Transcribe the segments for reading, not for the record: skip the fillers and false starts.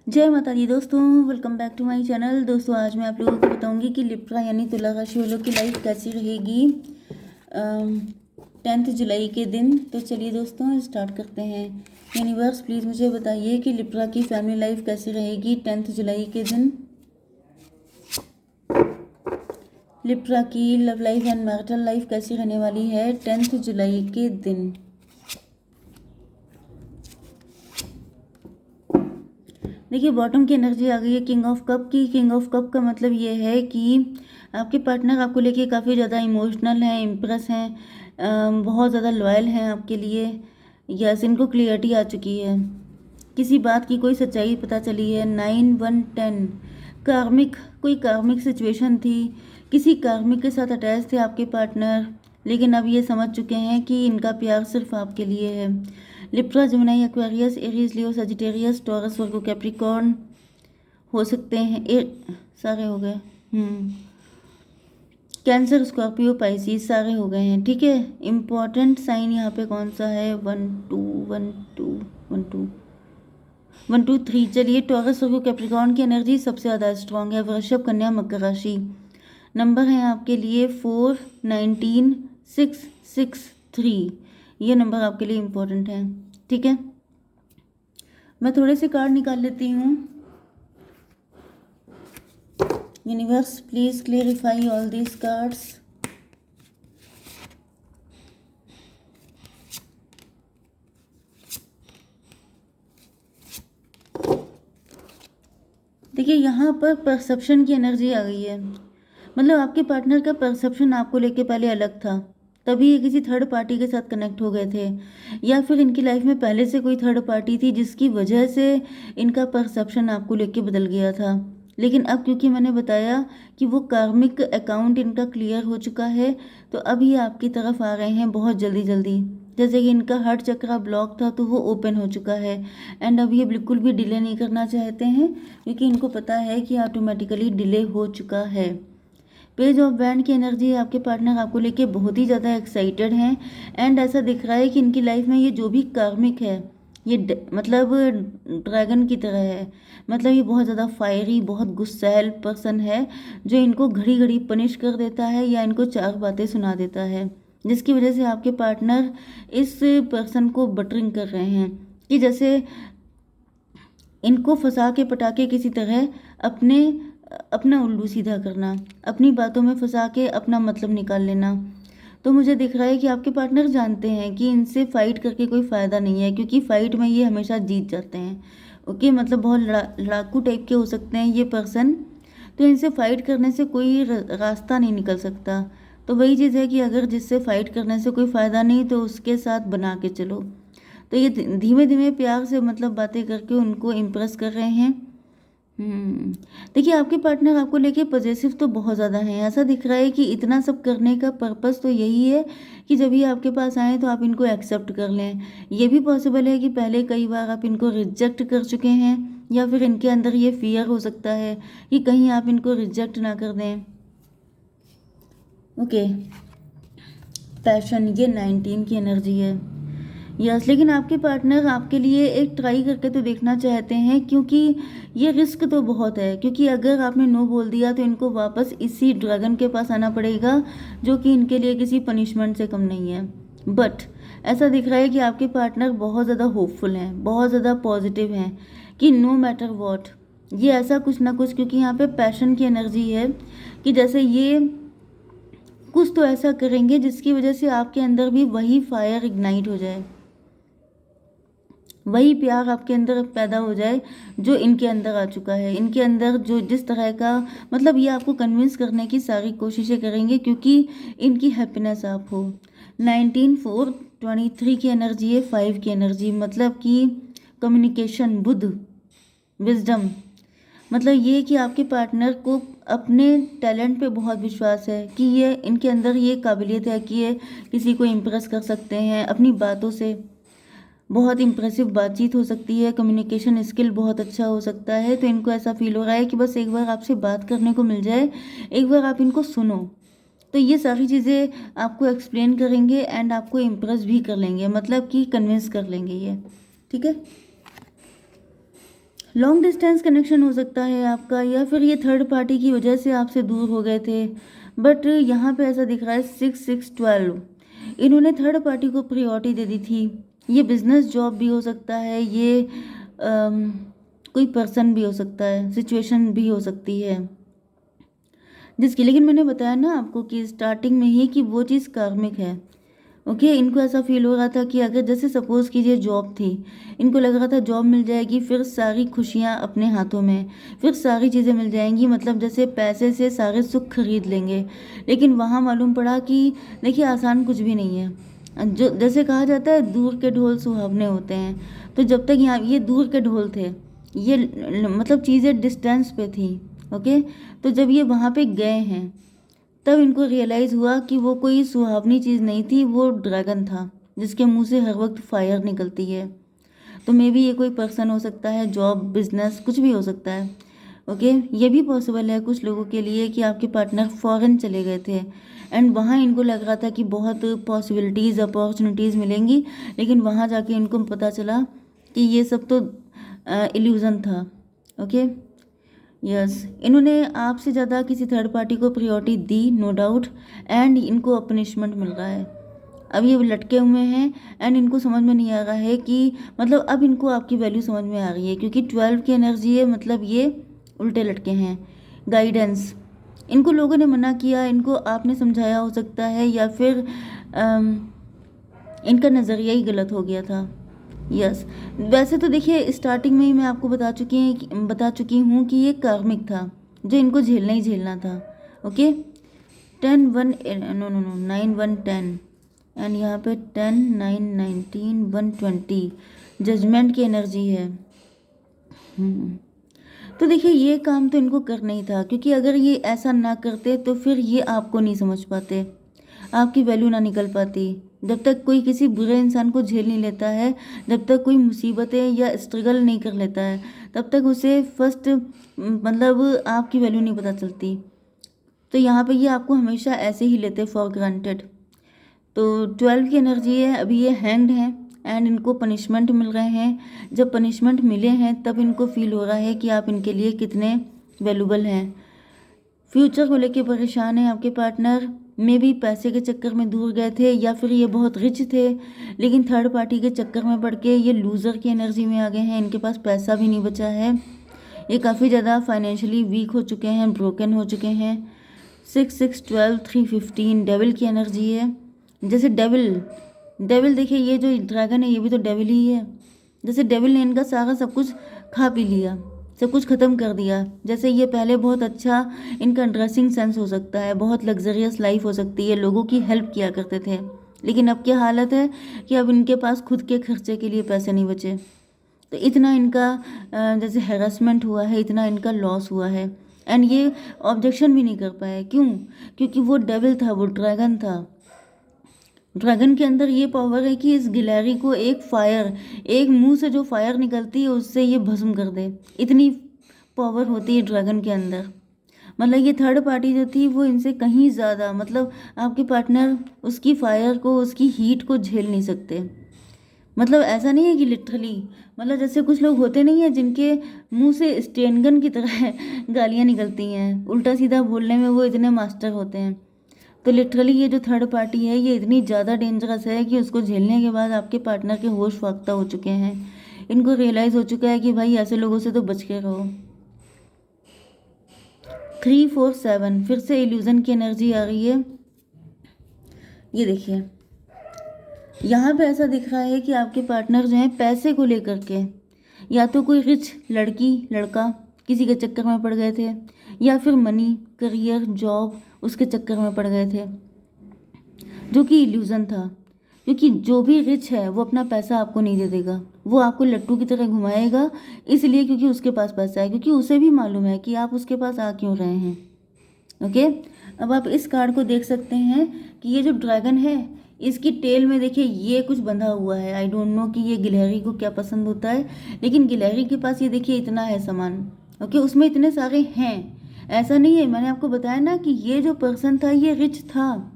जय माता दी दोस्तों, welcome back to my channel. दोस्तों आज मैं आप लोगों को बताऊंगी कि लिब्रा यानी तुला राशि वालों की लाइफ कैसी रहेगी 10 जुलाई के दिन। तो चलिए दोस्तों स्टार्ट करते हैं। यूनिवर्स प्लीज़ मुझे बताइए कि लिब्रा की फैमिली लाइफ कैसी रहेगी 10 जुलाई के दिन। लिब्रा की love life and marital life कैसी रहने वाली है 10 जुलाई के दिन। देखिए बॉटम की एनर्जी आ गई है किंग ऑफ कप की। किंग ऑफ कप का मतलब ये है कि आपके पार्टनर आपको लेके काफ़ी ज़्यादा इमोशनल हैं, इम्प्रेस हैं, बहुत ज़्यादा लॉयल हैं आपके लिए। यस, इनको क्लियरिटी आ चुकी है, किसी बात की कोई सच्चाई पता चली है। 9 1 10 कार्मिक, कोई कार्मिक सिचुएशन थी, किसी कार्मिक के साथ अटैच थे आपके पार्टनर, लेकिन अब ये समझ चुके हैं कि इनका प्यार सिर्फ आपके लिए है। लिब्रा, जेमिनी, एक्वेरियस, एरीज, लियो, सजिटेरियस, टॉरस, वर्गो, कैप्रिकॉर्न हो सकते हैं। सारे हो गए। कैंसर, स्कॉर्पियो, पाइसिस सारे हो गए हैं। ठीक है, इम्पॉर्टेंट साइन यहाँ पे कौन सा है? 1 2 1 2 1 2 1 2 3। चलिए, टॉरस, वर्गो, कैप्रिकॉर्न की एनर्जी सबसे ज़्यादा स्ट्रांग है। वृषभ, कन्या, मकर राशि। नंबर है आपके लिए 4 19 6 6 3। ये नंबर आपके लिए इम्पोर्टेंट है। ठीक है, मैं थोड़े से कार्ड निकाल लेती हूँ। Universe please clarify all these cards. देखिए यहाँ पर परसेप्शन की एनर्जी आ गई है। मतलब आपके पार्टनर का परसेप्शन आपको लेके पहले अलग था, तभी ये किसी थर्ड पार्टी के साथ कनेक्ट हो गए थे, या फिर इनकी लाइफ में पहले से कोई थर्ड पार्टी थी जिसकी वजह से इनका परसेप्शन आपको लेके बदल गया था। लेकिन अब क्योंकि मैंने बताया कि वो कार्मिक अकाउंट इनका क्लियर हो चुका है, तो अब ये आपकी तरफ आ रहे हैं बहुत जल्दी जल्दी। जैसे कि इनका हार्ट चक्रा ब्लॉक था तो वो ओपन हो चुका है, एंड अब ये बिल्कुल भी डिले नहीं करना चाहते हैं, क्योंकि इनको पता है कि ऑटोमेटिकली डिले हो चुका है। पेज ऑफ बैंड की एनर्जी है, आपके पार्टनर आपको लेके बहुत ही ज़्यादा एक्साइटेड हैं, एंड ऐसा दिख रहा है कि इनकी लाइफ में ये जो भी कार्मिक है ये मतलब ड्रैगन की तरह है। मतलब ये बहुत ज़्यादा फायरी, बहुत गुस्सैल पर्सन है, जो इनको घड़ी घड़ी पनिश कर देता है या इनको चार बातें सुना देता है, जिसकी वजह से आपके पार्टनर इस पर्सन को बटरिंग कर रहे हैं कि जैसे इनको फंसा के पटाके किसी तरह अपना उल्लू सीधा करना, अपनी बातों में फंसा के अपना मतलब निकाल लेना। तो मुझे दिख रहा है कि आपके पार्टनर जानते हैं कि इनसे फाइट करके कोई फ़ायदा नहीं है, क्योंकि फाइट में ये हमेशा जीत जाते हैं। ओके, मतलब बहुत लड़ाकू टाइप के हो सकते हैं ये पर्सन, तो इनसे फाइट करने से कोई रास्ता नहीं निकल सकता। तो वही चीज़ है कि अगर जिससे फाइट करने से कोई फ़ायदा नहीं तो उसके साथ बना के चलो। तो ये धीमे धीमे प्यार से मतलब बातें करके उनको इम्प्रेस कर रहे हैं। देखिए आपके पार्टनर आपको लेके पॉजेसिव तो बहुत ज़्यादा हैं। ऐसा दिख रहा है कि इतना सब करने का पर्पस तो यही है कि जब ये आपके पास आए तो आप इनको एक्सेप्ट कर लें। ये भी पॉसिबल है कि पहले कई बार आप इनको रिजेक्ट कर चुके हैं, या फिर इनके अंदर ये फियर हो सकता है कि कहीं आप इनको रिजेक्ट ना कर दें। ओके, पैशन, ये 19 की एनर्जी है। यस, लेकिन आपके पार्टनर आपके लिए एक ट्राई करके तो देखना चाहते हैं, क्योंकि ये रिस्क तो बहुत है। क्योंकि अगर आपने नो बोल दिया तो इनको वापस इसी ड्रैगन के पास आना पड़ेगा, जो कि इनके लिए किसी पनिशमेंट से कम नहीं है। बट ऐसा दिख रहा है कि आपके पार्टनर बहुत ज़्यादा होपफुल हैं, बहुत ज़्यादा पॉजिटिव हैं कि नो मैटर वॉट ये ऐसा कुछ ना कुछ, क्योंकि यहाँ पे पैशन की एनर्जी है कि जैसे ये कुछ तो ऐसा करेंगे जिसकी वजह से आपके अंदर भी वही फायर इग्नाइट हो जाए, वही प्यार आपके अंदर पैदा हो जाए जो इनके अंदर आ चुका है। इनके अंदर जो जिस तरह का, मतलब ये आपको कन्विंस करने की सारी कोशिशें करेंगे, क्योंकि इनकी हैप्पीनेस आप हो। 19 4 23 की एनर्जी है, 5 की एनर्जी, मतलब कि कम्युनिकेशन, बुद्ध, विजडम। मतलब ये कि आपके पार्टनर को अपने टैलेंट पे बहुत विश्वास है कि ये इनके अंदर ये काबिलियत है कि ये किसी को इम्प्रेस कर सकते हैं अपनी बातों से। बहुत इम्प्रेसिव बातचीत हो सकती है, कम्युनिकेशन स्किल बहुत अच्छा हो सकता है। तो इनको ऐसा फील हो रहा है कि बस एक बार आपसे बात करने को मिल जाए, एक बार आप इनको सुनो, तो ये सारी चीज़ें आपको एक्सप्लेन करेंगे एंड आपको इम्प्रेस भी कर लेंगे, मतलब कि कन्विंस कर लेंगे ये। ठीक है, लॉन्ग डिस्टेंस कनेक्शन हो सकता है आपका, या फिर ये थर्ड पार्टी की वजह से आपसे दूर हो गए थे। बट यहाँ पे ऐसा दिख रहा है 6 6 12, इन्होंने थर्ड पार्टी को प्रायोरिटी दे दी थी। ये बिजनेस जॉब भी हो सकता है, ये कोई पर्सन भी हो सकता है, सिचुएशन भी हो सकती है जिसकी, लेकिन मैंने बताया ना आपको कि स्टार्टिंग में ही कि वो चीज़ कार्मिक है। ओके, इनको ऐसा फील हो रहा था कि अगर जैसे सपोज़ कीजिए जॉब थी, इनको लग रहा था जॉब मिल जाएगी, फिर सारी खुशियाँ अपने हाथों में, फिर सारी चीज़ें मिल जाएंगी, मतलब जैसे पैसे से सारे सुख खरीद लेंगे। लेकिन वहाँ मालूम पड़ा कि देखिए आसान कुछ भी नहीं है। जो जैसे कहा जाता है दूर के ढोल सुहावने होते हैं, तो जब तक यहाँ ये दूर के ढोल थे, ये मतलब चीज़ें डिस्टेंस पे थी। ओके, तो जब ये वहाँ पे गए हैं तब इनको रियलाइज़ हुआ कि वो कोई सुहावनी चीज़ नहीं थी, वो ड्रैगन था जिसके मुंह से हर वक्त फायर निकलती है। तो मे बी ये कोई पर्सन हो सकता है, जॉब, बिजनेस, कुछ भी हो सकता है। ओके, ये भी पॉसिबल है कुछ लोगों के लिए कि आपके पार्टनर फॉरेन चले गए थे एंड वहाँ इनको लग रहा था कि बहुत पॉसिबिलिटीज़, अपॉर्चुनिटीज़ मिलेंगी, लेकिन वहाँ जाके इनको पता चला कि ये सब तो इल्यूज़न था। ओके, यस, इन्होंने आपसे ज़्यादा किसी थर्ड पार्टी को प्रायोरिटी दी, नो डाउट, एंड इनको पनिशमेंट मिल रहा है। अब ये लटके हुए हैं एंड इनको समझ में नहीं आ रहा है कि मतलब अब इनको आपकी वैल्यू समझ में आ रही है, क्योंकि 12 की एनर्जी है, मतलब ये उल्टे लटके हैं। गाइडेंस, इनको लोगों ने मना किया, इनको आपने समझाया हो सकता है, या फिर इनका नज़रिया ही गलत हो गया था। यस, वैसे तो देखिए स्टार्टिंग में ही मैं आपको बता चुकी हूँ कि ये कार्मिक था जो इनको झेलना ही झेलना था। Okay, 10 1 no no no 9 1 10 and यहाँ पे 10 9 19 1 20 जजमेंट की एनर्जी है। तो देखिए ये काम तो इनको करना ही था, क्योंकि अगर ये ऐसा ना करते तो फिर ये आपको नहीं समझ पाते, आपकी वैल्यू ना निकल पाती। जब तक कोई किसी बुरे इंसान को झेल नहीं लेता है, जब तक कोई मुसीबतें या स्ट्रगल नहीं कर लेता है, तब तक उसे फर्स्ट मतलब आपकी वैल्यू नहीं पता चलती। तो यहाँ पे ये आपको हमेशा ऐसे ही लेते फॉर ग्रांटेड। तो 12 की एनर्जी है, अभी ये हैंग्ड हैं एंड इनको पनिशमेंट मिल रहे हैं। जब पनिशमेंट मिले हैं तब इनको फील हो रहा है कि आप इनके लिए कितने वैल्यूबल हैं। फ्यूचर को लेके परेशान है आपके पार्टनर, में भी पैसे के चक्कर में दूर गए थे, या फिर ये बहुत रिच थे लेकिन थर्ड पार्टी के चक्कर में पड़ के ये लूज़र की एनर्जी में आ गए हैं। इनके पास पैसा भी नहीं बचा है, ये काफ़ी ज़्यादा फाइनेंशियली वीक हो चुके हैं, ब्रोकन हो चुके हैं। 6 6 12 3 15 डेविल की एनर्जी है। जैसे डेविल देखिए, ये जो ड्रैगन है ये भी तो डेविल ही है। जैसे डेविल ने इनका सारा सब कुछ खा पी लिया, सब कुछ ख़त्म कर दिया। जैसे ये पहले बहुत अच्छा इनका ड्रेसिंग सेंस हो सकता है, बहुत लग्जरियस लाइफ हो सकती है, लोगों की हेल्प किया करते थे, लेकिन अब क्या हालत है कि अब इनके पास खुद के खर्चे के लिए पैसे नहीं बचे। तो इतना इनका जैसे हैरेसमेंट हुआ है, इतना इनका लॉस हुआ है एंड ये ऑब्जेक्शन भी नहीं कर पाए। क्यों? क्योंकि वो डेविल था, वो ड्रैगन था। ड्रैगन के अंदर ये पावर है कि इस गिलहरी को एक मुंह से जो फायर निकलती है उससे ये भस्म कर दे, इतनी पावर होती है ड्रैगन के अंदर। मतलब ये थर्ड पार्टी जो थी वो इनसे कहीं ज़्यादा, मतलब आपके पार्टनर उसकी फायर को, उसकी हीट को झेल नहीं सकते। मतलब ऐसा नहीं है कि लिटरली, मतलब जैसे कुछ लोग होते नहीं है जिनके मुंह से स्टेन गन की तरह गालियाँ निकलती हैं, उल्टा सीधा बोलने में वो इतने मास्टर होते हैं। तो लिटरली ये जो थर्ड पार्टी है ये इतनी ज़्यादा डेंजरस है कि उसको झेलने के बाद आपके पार्टनर के होश फाख्ता हो चुके हैं। इनको रियलाइज़ हो चुका है कि भाई ऐसे लोगों से तो बच के रहो। 3 4 7 फिर से इल्यूज़न की एनर्जी आ रही है। ये देखिए यहाँ पे ऐसा दिख रहा है कि आपके पार्टनर जो हैं पैसे को लेकर के, या तो कोई रिच लड़की लड़का किसी के चक्कर में पड़ गए थे, या फिर मनी, करियर, जॉब उसके चक्कर में पड़ गए थे, जो कि इल्यूज़न था। क्योंकि जो भी रिच है वो अपना पैसा आपको नहीं दे देगा, वो आपको लट्टू की तरह घुमाएगा, इसलिए क्योंकि उसके पास पैसा है, क्योंकि उसे भी मालूम है कि आप उसके पास आ क्यों रहे हैं। ओके, अब आप इस कार्ड को देख सकते हैं कि ये जो ड्रैगन है इसकी टेल में देखिए ये कुछ बंधा हुआ है। आई डोंट नो कि ये गिलहरी को क्या पसंद होता है, लेकिन गिलहरी के पास ये देखिए इतना है सामान। ओके, उसमें इतने सारे हैं, ऐसा नहीं है। मैंने आपको बताया ना कि ये जो पर्सन था ये रिच था,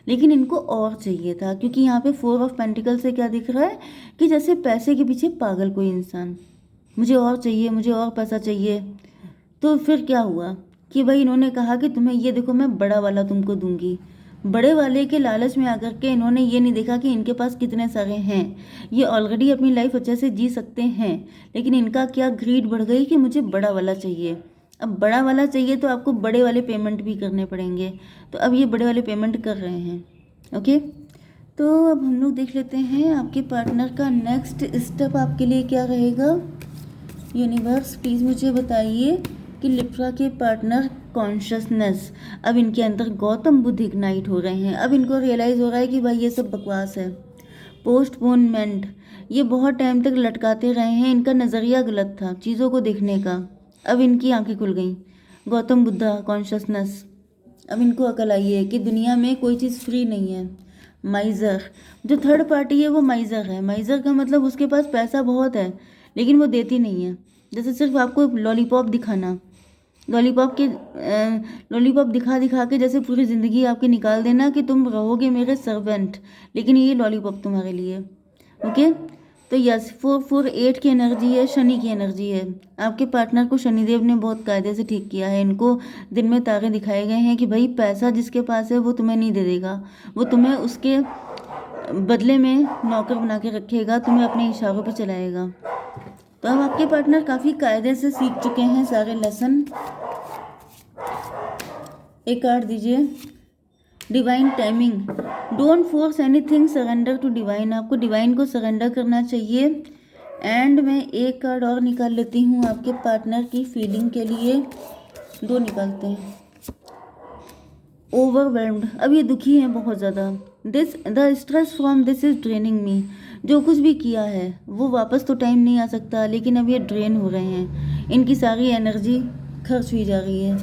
लेकिन इनको और चाहिए था, क्योंकि यहाँ पे 4 ऑफ पेंटिकल से क्या दिख रहा है कि जैसे पैसे के पीछे पागल कोई इंसान। मुझे और चाहिए, मुझे और पैसा चाहिए। तो फिर क्या हुआ कि भाई इन्होंने कहा कि तुम्हें ये देखो, मैं बड़ा वाला तुमको दूंगी। बड़े वाले के लालच में आकर के इन्होंने ये नहीं देखा कि इनके पास कितने सारे हैं, ये ऑलरेडी अपनी लाइफ अच्छे से जी सकते हैं, लेकिन इनका क्या ग्रीड बढ़ गई कि मुझे बड़ा वाला चाहिए। अब बड़ा वाला चाहिए तो आपको बड़े वाले पेमेंट भी करने पड़ेंगे, तो अब ये बड़े वाले पेमेंट कर रहे हैं। ओके, तो अब हम लोग देख लेते हैं आपके पार्टनर का नेक्स्ट स्टेप आपके लिए क्या रहेगा। यूनिवर्स प्लीज़ मुझे बताइए कि लिब्रा के पार्टनर कॉन्शियसनेस, अब इनके अंदर गौतम बुद्ध इग्नाइट हो रहे हैं। अब इनको रियलाइज़ हो रहा है कि भाई ये सब बकवास है। पोस्टपोनमेंट, ये बहुत टाइम तक लटकाते रहे हैं, इनका नज़रिया गलत था चीज़ों को देखने का। अब इनकी आंखें खुल गई। गौतम बुद्धा कॉन्शियसनेस, अब इनको अकल आई है कि दुनिया में कोई चीज़ फ्री नहीं है। माइज़र, जो थर्ड पार्टी है वो माइज़र है। माइज़र का मतलब उसके पास पैसा बहुत है लेकिन वो देती नहीं है। जैसे सिर्फ आपको लॉलीपॉप दिखाना, लॉलीपॉप दिखा दिखा के जैसे पूरी ज़िंदगी आपकी निकाल देना कि तुम रहोगे मेरे सर्वेंट, लेकिन ये लॉलीपॉप तुम्हारे लिए। ओके, तो यस 448 की एनर्जी है, शनि की एनर्जी है। आपके पार्टनर को शनिदेव ने बहुत कायदे से ठीक किया है। इनको दिन में तारे दिखाए गए हैं कि भाई पैसा जिसके पास है वो तुम्हें नहीं दे देगा, वो तुम्हें उसके बदले में नौकर बना के रखेगा, तुम्हें अपने इशारों पे चलाएगा। तो अब आपके पार्टनर काफ़ी कायदे से सीख चुके हैं सारे लेसन। एक कार्ड दीजिए, divine timing. Don't force anything, surrender to divine. आपको डिवाइन को सरेंडर करना चाहिए। एंड मैं एक कार्ड और निकाल लेती हूँ आपके पार्टनर की फीलिंग के लिए। दो निकालते हैं। ओवरवेल्म्ड, अब ये दुखी हैं बहुत ज़्यादा। The stress from this is draining me. जो कुछ भी किया है वो वापस तो टाइम नहीं आ सकता, लेकिन अब ये ड्रेन हो रहे हैं, इनकी सारी एनर्जी खर्च हुई जा रही है।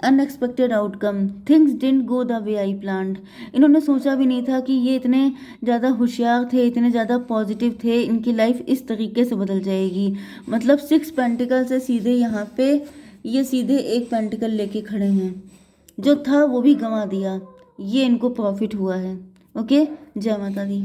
Unexpected outcome, things didn't go the way I planned. इन्होंने सोचा भी नहीं था कि ये इतने ज़्यादा होशियार थे, इतने ज़्यादा पॉजिटिव थे, इनकी लाइफ इस तरीके से बदल जाएगी। मतलब 6 पेंटिकल से सीधे यहाँ पे ये सीधे एक पेंटिकल लेके खड़े हैं। जो था वो भी गंवा दिया, ये इनको प्रॉफिट हुआ है। ओके, जय माता दी।